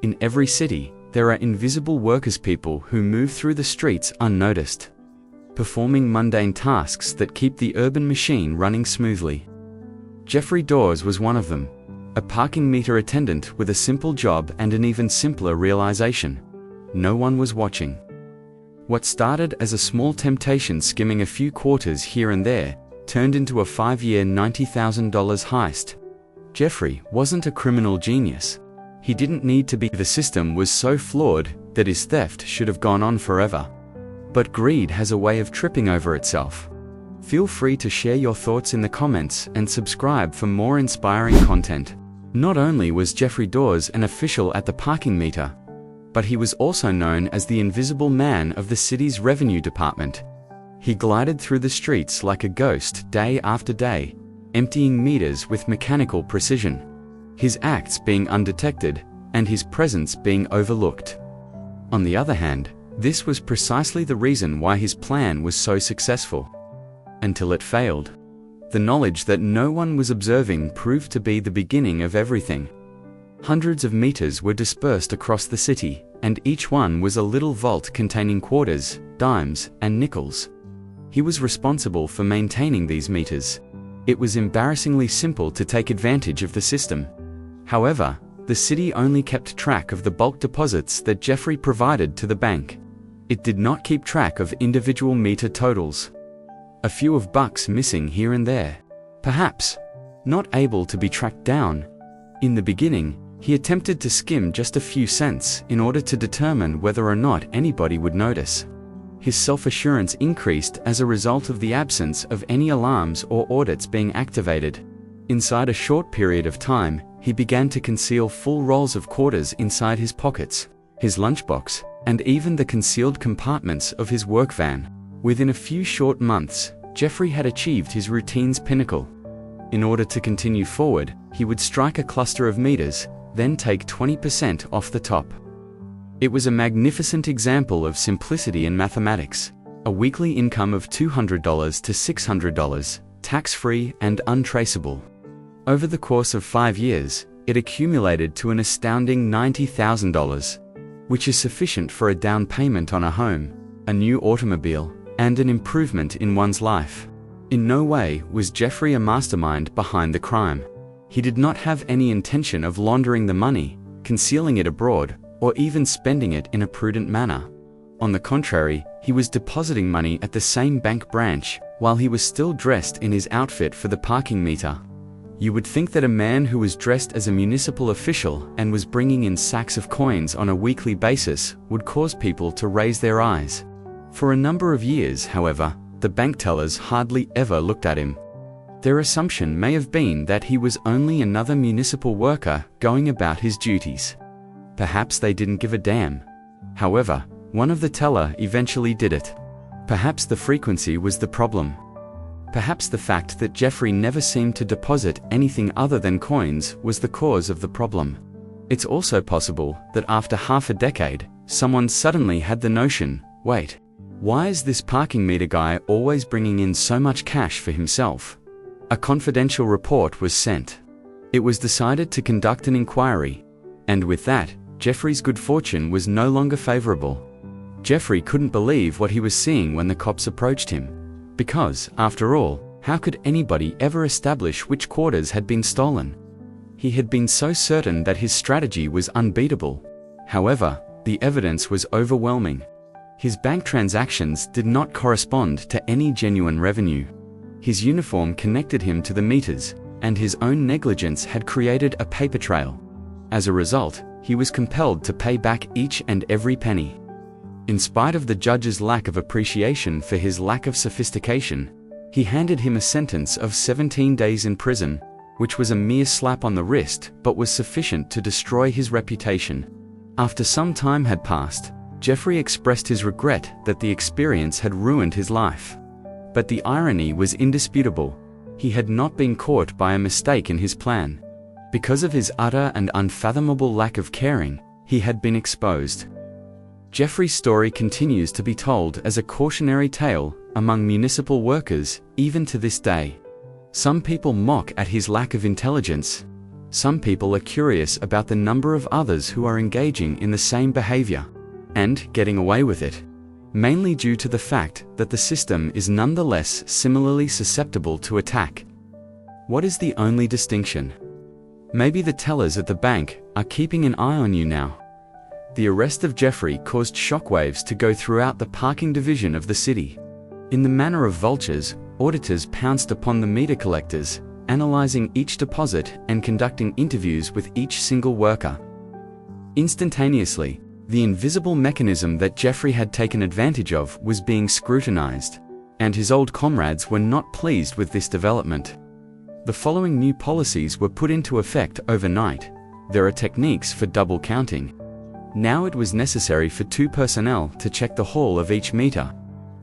In every city, there are invisible workers, people who move through the streets unnoticed, performing mundane tasks that keep the urban machine running smoothly. Jeffrey Dawes was one of them, a parking meter attendant with a simple job and an even simpler realization: no one was watching. What started as a small temptation, skimming a few quarters here and there, turned into a 5-year $90,000 heist. Jeffrey wasn't a criminal genius. He didn't need to be. The system was so flawed that his theft should have gone on forever. But greed has a way of tripping over itself. Feel free to share your thoughts in the comments and subscribe for more inspiring content. Not only was Jeffrey Dawes an official at the parking meter, but he was also known as the invisible man of the city's revenue department. He glided through the streets like a ghost day after day, emptying meters with mechanical precision, his acts being undetected and his presence being overlooked. On the other hand, this was precisely the reason why his plan was so successful. Until it failed. The knowledge that no one was observing proved to be the beginning of everything. Hundreds of meters were dispersed across the city, and each one was a little vault containing quarters, dimes, and nickels. He was responsible for maintaining these meters. It was embarrassingly simple to take advantage of the system. However, the city only kept track of the bulk deposits that Jeffrey provided to the bank. It did not keep track of individual meter totals. A few of bucks missing here and there. Perhaps not able to be tracked down. In the beginning, he attempted to skim just a few cents in order to determine whether or not anybody would notice. His self-assurance increased as a result of the absence of any alarms or audits being activated. Inside a short period of time, he began to conceal full rolls of quarters inside his pockets, his lunchbox, and even the concealed compartments of his work van. Within a few short months, Jeffrey had achieved his routine's pinnacle. In order to continue forward, he would strike a cluster of meters, then take 20% off the top. It was a magnificent example of simplicity in mathematics. A weekly income of $200 to $600, tax-free and untraceable. Over the course of 5 years, it accumulated to an astounding $90,000, which is sufficient for a down payment on a home, a new automobile, and an improvement in one's life. In no way was Jeffrey a mastermind behind the crime. He did not have any intention of laundering the money, concealing it abroad, or even spending it in a prudent manner. On the contrary, he was depositing money at the same bank branch while he was still dressed in his outfit for the parking meter. You would think that a man who was dressed as a municipal official and was bringing in sacks of coins on a weekly basis would cause people to raise their eyes. For a number of years, however, the bank tellers hardly ever looked at him. Their assumption may have been that he was only another municipal worker going about his duties. Perhaps they didn't give a damn. However, one of the teller eventually did it. Perhaps the frequency was the problem. Perhaps the fact that Jeffrey never seemed to deposit anything other than coins was the cause of the problem. It's also possible that after half a decade, someone suddenly had the notion, wait, why is this parking meter guy always bringing in so much cash for himself? A confidential report was sent. It was decided to conduct an inquiry. And with that, Jeffrey's good fortune was no longer favorable. Jeffrey couldn't believe what he was seeing when the cops approached him. Because, after all, how could anybody ever establish which quarters had been stolen? He had been so certain that his strategy was unbeatable. However, the evidence was overwhelming. His bank transactions did not correspond to any genuine revenue. His uniform connected him to the meters, and his own negligence had created a paper trail. As a result, he was compelled to pay back each and every penny. In spite of the judge's lack of appreciation for his lack of sophistication, he handed him a sentence of 17 days in prison, which was a mere slap on the wrist but was sufficient to destroy his reputation. After some time had passed, Jeffrey expressed his regret that the experience had ruined his life. But the irony was indisputable. He had not been caught by a mistake in his plan. Because of his utter and unfathomable lack of caring, he had been exposed. Jeffrey's story continues to be told as a cautionary tale among municipal workers, even to this day. Some people mock at his lack of intelligence. Some people are curious about the number of others who are engaging in the same behavior and getting away with it, mainly due to the fact that the system is nonetheless similarly susceptible to attack. What is the only distinction? Maybe the tellers at the bank are keeping an eye on you now. The arrest of Jeffrey caused shockwaves to go throughout the parking division of the city. In the manner of vultures, auditors pounced upon the meter collectors, analyzing each deposit and conducting interviews with each single worker. Instantaneously, the invisible mechanism that Jeffrey had taken advantage of was being scrutinized, and his old comrades were not pleased with this development. The following new policies were put into effect overnight. There are techniques for double counting. Now it was necessary for 2 personnel to check the hall of each meter,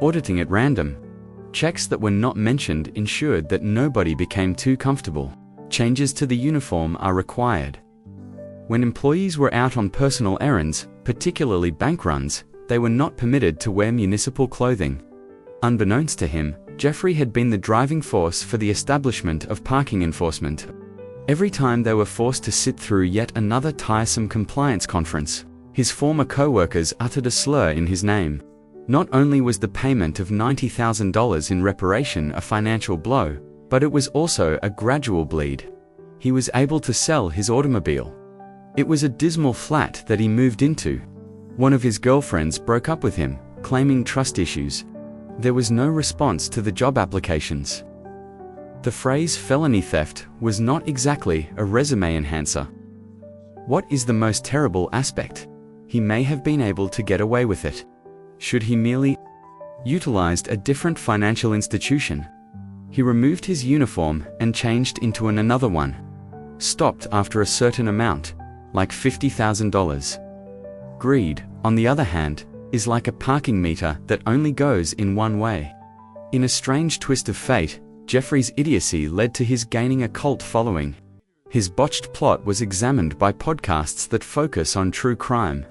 auditing at random. Checks that were not mentioned ensured that nobody became too comfortable. Changes to the uniform are required. When employees were out on personal errands, particularly bank runs, they were not permitted to wear municipal clothing. Unbeknownst to him, Jeffrey had been the driving force for the establishment of parking enforcement. Every time they were forced to sit through yet another tiresome compliance conference, his former co-workers uttered a slur in his name. Not only was the payment of $90,000 in reparation a financial blow, but it was also a gradual bleed. He was able to sell his automobile. It was a dismal flat that he moved into. One of his girlfriends broke up with him, claiming trust issues. There was no response to the job applications. The phrase felony theft was not exactly a resume enhancer. What is the most terrible aspect? He may have been able to get away with it. Should he merely utilized a different financial institution? He removed his uniform and changed into another one. Stopped after a certain amount, like $50,000. Greed, on the other hand, is like a parking meter that only goes in one way. In a strange twist of fate, Jeffrey's idiocy led to his gaining a cult following. His botched plot was examined by podcasts that focus on true crime.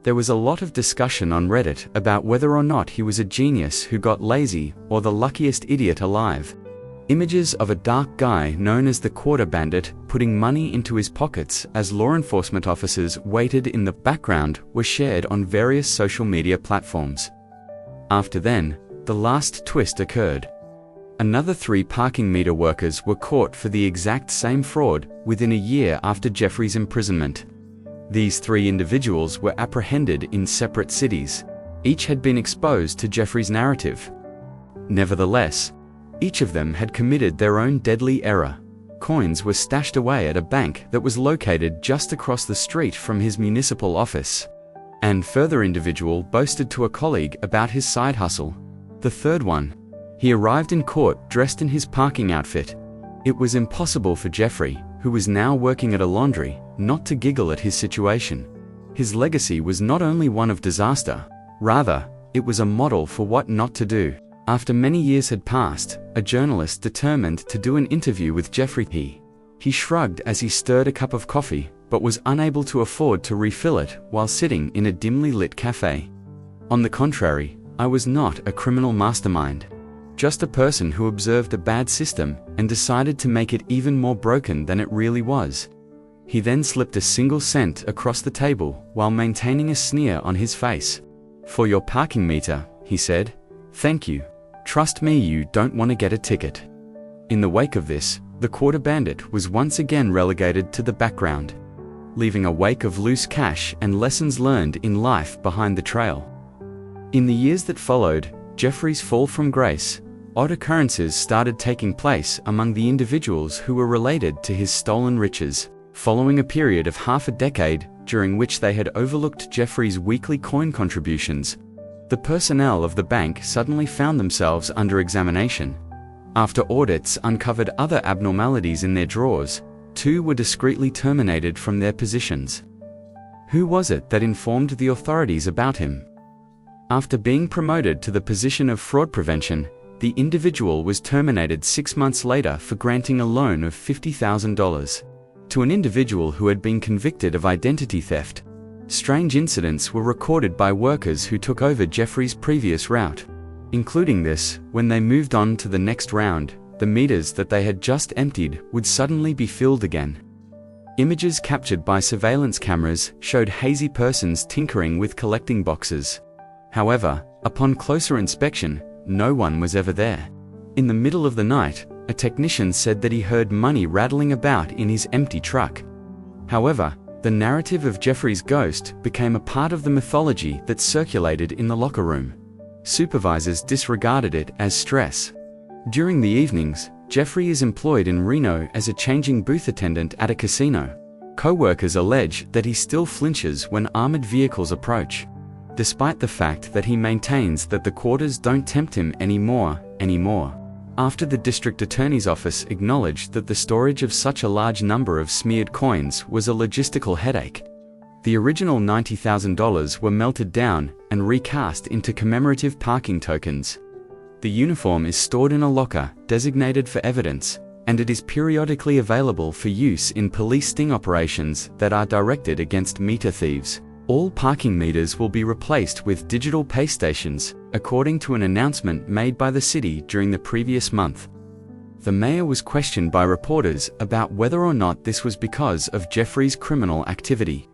There was a lot of discussion on Reddit about whether or not he was a genius who got lazy or the luckiest idiot alive. Images of a dark guy known as the Quarter Bandit putting money into his pockets as law enforcement officers waited in the background were shared on various social media platforms. After then, the last twist occurred. Another 3 parking meter workers were caught for the exact same fraud within a year after Jeffrey's imprisonment. These 3 individuals were apprehended in separate cities. Each had been exposed to Jeffrey's narrative. Nevertheless, each of them had committed their own deadly error. Coins were stashed away at a bank that was located just across the street from his municipal office. And further individual boasted to a colleague about his side hustle. The third one, he arrived in court dressed in his parking outfit. It was impossible for Jeffrey, who was now working at a laundry, not to giggle at his situation. His legacy was not only one of disaster, rather, it was a model for what not to do. After many years had passed, a journalist determined to do an interview with Jeffrey. He shrugged as he stirred a cup of coffee, but was unable to afford to refill it while sitting in a dimly lit cafe. On the contrary, I was not a criminal mastermind. Just a person who observed a bad system and decided to make it even more broken than it really was. He then slipped a single cent across the table while maintaining a sneer on his face. "For your parking meter," he said. "Thank you. Trust me, you don't want to get a ticket." In the wake of this, the Quarter Bandit was once again relegated to the background, leaving a wake of loose cash and lessons learned in life behind the trail. In the years that followed Jeffrey's fall from grace, odd occurrences started taking place among the individuals who were related to his stolen riches. Following a period of half a decade during which they had overlooked Jeffrey's weekly coin contributions, the personnel of the bank suddenly found themselves under examination. After audits uncovered other abnormalities in their drawers, 2 were discreetly terminated from their positions. Who was it that informed the authorities about him? After being promoted to the position of fraud prevention, the individual was terminated 6 months later for granting a loan of $50,000 to an individual who had been convicted of identity theft. Strange incidents were recorded by workers who took over Jeffrey's previous route, including this: when they moved on to the next round, the meters that they had just emptied would suddenly be filled again. Images captured by surveillance cameras showed hazy persons tinkering with collecting boxes. However, upon closer inspection, no one was ever there. In the middle of the night, a technician said that he heard money rattling about in his empty truck. However, the narrative of Jeffrey's ghost became a part of the mythology that circulated in the locker room. Supervisors disregarded it as stress. During the evenings, Jeffrey is employed in Reno as a changing booth attendant at a casino. Co-workers allege that he still flinches when armored vehicles approach, despite the fact that he maintains that the quarters don't tempt him anymore. After the district attorney's office acknowledged that the storage of such a large number of smeared coins was a logistical headache, the original $90,000 were melted down and recast into commemorative parking tokens. The uniform is stored in a locker designated for evidence, and it is periodically available for use in police sting operations that are directed against meter thieves. All parking meters will be replaced with digital pay stations, according to an announcement made by the city during the previous month. The mayor was questioned by reporters about whether or not this was because of Jeffrey's criminal activity.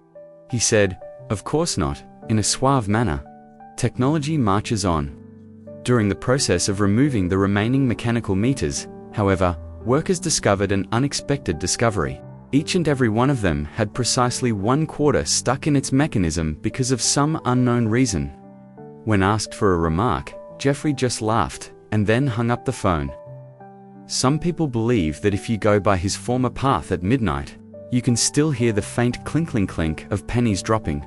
He said, "Of course not," in a suave manner. Technology marches on. During the process of removing the remaining mechanical meters, however, workers discovered an unexpected discovery. Each and every one of them had precisely one quarter stuck in its mechanism because of some unknown reason. When asked for a remark, Jeffrey just laughed and then hung up the phone. Some people believe that if you go by his former path at midnight, you can still hear the faint clink-clink-clink of pennies dropping.